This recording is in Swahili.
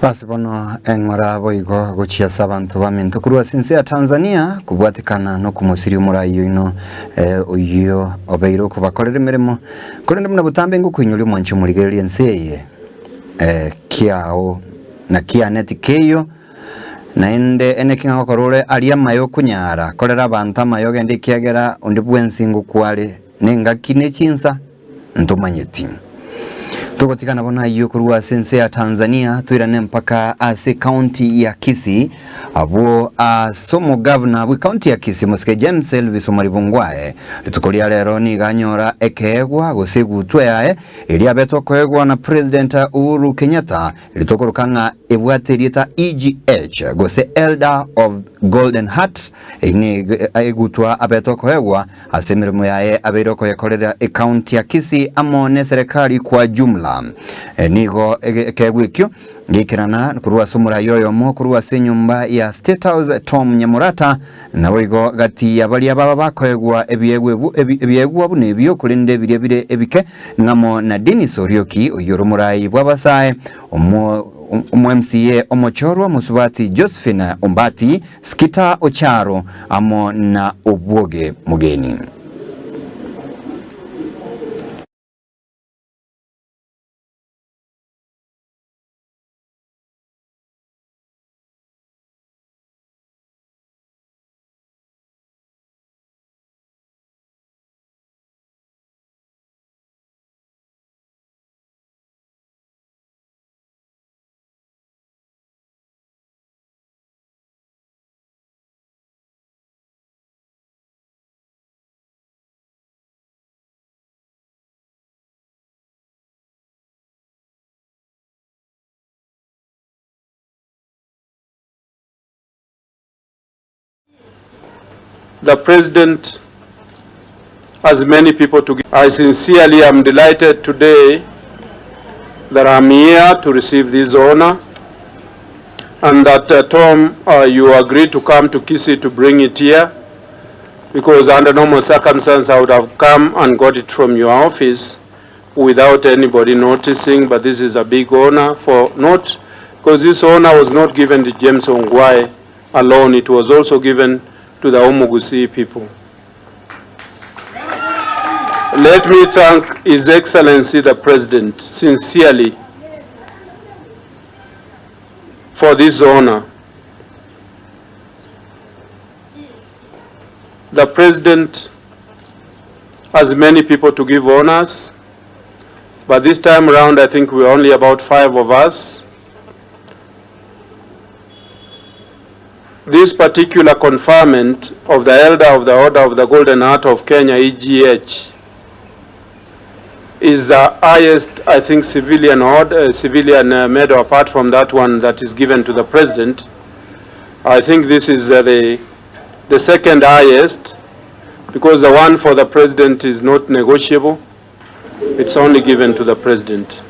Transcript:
Basi bono eng'ora boigo gochiasa abantu baminto kurwa sinse ya Tanzania kubwatikana no kumusiri umurayo ino uyo obeiro kubakorera imirimo kurende muna butambe ngo kwinyuri mwanchi murigerie nseye kiao na kianeti keyo naende enekinga gokorore aria mayo kunyara korera abantu mayo gende kiagera undi bwensingu kwale nenga kine chinsa ntumanyeti tukotikana bona iyo kurwa sense ya Tanzania tuirane mpaka ase county ya Kisii abo somo governor we county ya Kisii Musike James Elvis Omaribungwae litukolia lero ni ganyora ekegwa gosegutwe yae ili abeto kwegwa na President Uhuru Kenyatta litokorukanga ebwaterita EGH gose Elder of Golden Heart ini egutwa abeto kwegwa asemirimo yae abero koyekolera county ya Kisii amone serikali kwa jumla nigo kegwikyo ngikirana kurwa sumura yoyomo kurwa se nyumba ya State House Tom Nyamurata nabo igo gati abali ababa bakoegwa ebyegwa bune byo kulinde birebire ebike ngamo na Denis Orioki uyorumurayi bwabasaye MCA omochorwa musubati Josephine Ombati Skita Ocharo amo na Obwoge Mugeni. The President has many people to give. I sincerely am delighted today that I'm here to receive this honor and that Tom, you agreed to come to Kisii to bring it here, because under normal circumstances I would have come and got it from your office without anybody noticing, but this is a big honor because this honor was not given to James Ongwae alone, it was also given to the Omugusi people. Let me thank His Excellency the President sincerely for this honor. The President has many people to give honors, but this time around I think we're only about 5 of us. This particular conferment of the Elder of the Order of the Golden Heart of Kenya, EGH, is the highest, I think, civilian medal apart from that one that is given to the President. I think this is the second highest, because the one for the President is not negotiable. It's only given to the President.